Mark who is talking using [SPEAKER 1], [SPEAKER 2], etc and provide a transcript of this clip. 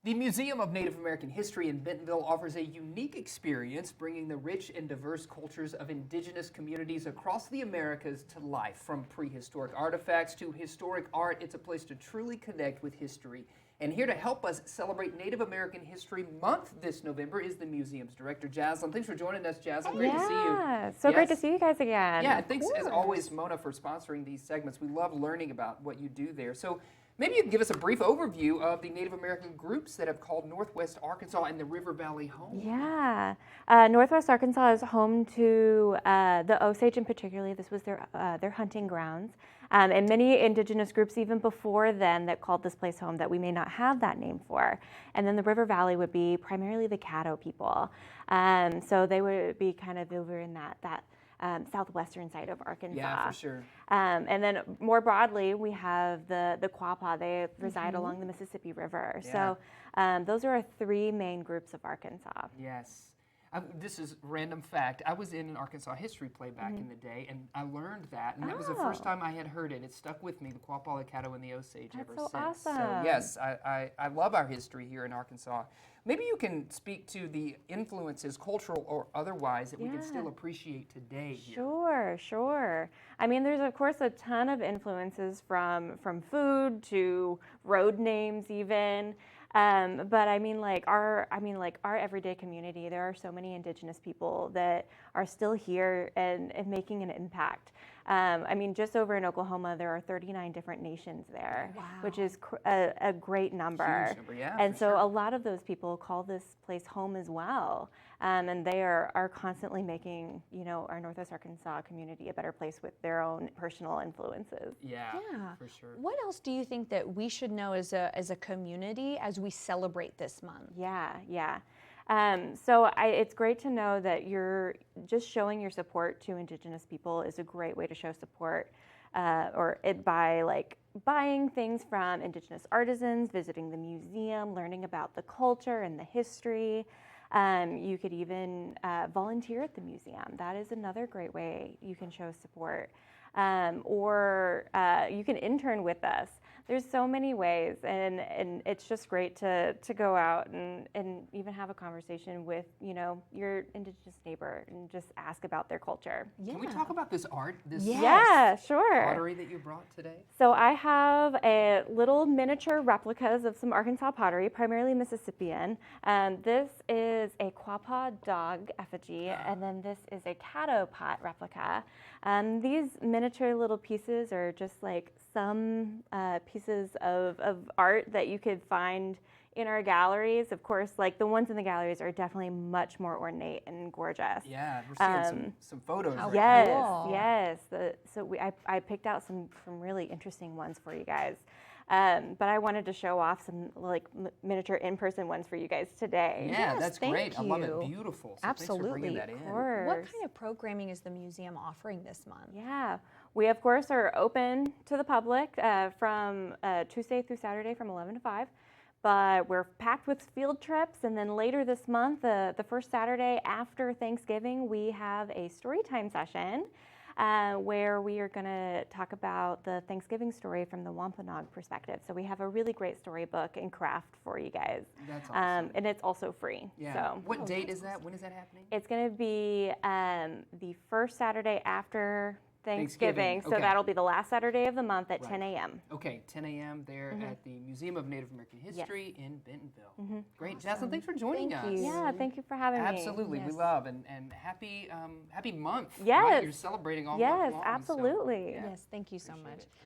[SPEAKER 1] The Museum of Native American History in Bentonville offers a unique experience, bringing the rich and diverse cultures of indigenous communities across the Americas to life. From prehistoric artifacts to historic art, it's a place to truly connect with history. And here to help us celebrate Native American History Month this November is the museum's director, Jaslyn. Thanks for joining us, Jaslyn. Great to see you.
[SPEAKER 2] Yeah, so great to see you guys again.
[SPEAKER 1] Yeah, thanks as always, Mona, for sponsoring these segments. We love learning about what you do there. So maybe you can give us a brief overview of the Native American groups that have called Northwest Arkansas and the River Valley home.
[SPEAKER 2] Yeah, Northwest Arkansas is home to the Osage, and particularly this was their hunting grounds, and many indigenous groups even before then that called this place home that we may not have that name for. And then the River Valley would be primarily the Caddo people, so they would be kind of over in that southwestern side of Arkansas.
[SPEAKER 1] Yeah, for sure.
[SPEAKER 2] And then more broadly, we have the Quapaw. They reside along the Mississippi River.
[SPEAKER 1] Yeah.
[SPEAKER 2] So those are our three main groups of Arkansas.
[SPEAKER 1] Yes. This is random fact. I was in an Arkansas history play back in the day, and I learned that, and that was the first time I had heard it. It stuck with me, the Quapaw, the Caddo, and the Osage ever
[SPEAKER 2] so
[SPEAKER 1] since.
[SPEAKER 2] awesome.
[SPEAKER 1] So yes, I love our history here in Arkansas. Maybe you can speak to the influences, cultural or otherwise, that we can still appreciate today here.
[SPEAKER 2] Sure. I mean, there's of course a ton of influences from food to road names even. But I mean, like our everyday community, there are so many indigenous people that are still here and making an impact. I mean, just over in Oklahoma, there are 39 different nations there, which is a great number.
[SPEAKER 1] Huge number, yeah.
[SPEAKER 2] And so a lot of those people call this place home as well. And they are constantly making, our Northwest Arkansas community a better place with their own personal influences.
[SPEAKER 1] Yeah, for sure.
[SPEAKER 3] What else do you think that we should know as a community as we celebrate this month?
[SPEAKER 2] Yeah. So it's great to know that you're just showing your support to Indigenous people is a great way to show support, by like buying things from Indigenous artisans, visiting the museum, learning about the culture and the history. You could even volunteer at the museum. That is another great way you can show support. Or you can intern with us. There's so many ways, and it's just great to go out and even have a conversation with your Indigenous neighbor and just ask about their culture.
[SPEAKER 3] Yeah.
[SPEAKER 1] Can we talk about this art? This
[SPEAKER 2] Yeah, sure.
[SPEAKER 1] pottery that you brought today?
[SPEAKER 2] So I have a little miniature replicas of some Arkansas pottery, primarily Mississippian. This is a Quapaw dog effigy, and then this is a Caddo pot replica. These miniature little pieces are just like some pieces of art that you could find in our galleries. Of course, like the ones in the galleries are definitely much more ornate and gorgeous.
[SPEAKER 1] Yeah, we're seeing some photos right
[SPEAKER 2] Yes. I picked out some really interesting ones for you guys. But I wanted to show off some like miniature in-person ones for you guys today.
[SPEAKER 1] Yeah,
[SPEAKER 3] Yes,
[SPEAKER 1] that's
[SPEAKER 3] thank
[SPEAKER 1] great. I love it.
[SPEAKER 3] you.
[SPEAKER 1] Beautiful. So
[SPEAKER 3] Absolutely.
[SPEAKER 1] Thanks for bringing that in.
[SPEAKER 2] Of course.
[SPEAKER 3] What kind of programming is the museum offering this month?
[SPEAKER 2] Yeah, we of course are open to the public from Tuesday through Saturday from 11 to 5. But we're packed with field trips, and then later this month, the first Saturday after Thanksgiving, we have a story time session where we are going to talk about the Thanksgiving story from the Wampanoag perspective. So we have a really great storybook and craft for you guys.
[SPEAKER 1] That's awesome.
[SPEAKER 2] And it's also free.
[SPEAKER 1] Yeah.
[SPEAKER 2] So
[SPEAKER 1] What date is that? When is that happening?
[SPEAKER 2] it's going to be the first Saturday after Thanksgiving. So
[SPEAKER 1] Okay.
[SPEAKER 2] that'll be the last Saturday of the month at
[SPEAKER 1] Right.
[SPEAKER 2] 10 a.m.
[SPEAKER 1] Okay, 10 a.m. there at the Museum of Native American History in Bentonville. Great. Jaslyn, thanks for joining us.
[SPEAKER 2] Yeah, thank you for having me.
[SPEAKER 1] Absolutely. We
[SPEAKER 3] Yes.
[SPEAKER 1] love and happy month.
[SPEAKER 2] Yes.
[SPEAKER 1] Right? You're celebrating all month long.
[SPEAKER 2] Yes,
[SPEAKER 1] so,
[SPEAKER 2] absolutely.
[SPEAKER 1] yeah.
[SPEAKER 3] Yes, thank you so
[SPEAKER 1] Appreciate
[SPEAKER 3] much.
[SPEAKER 1] it.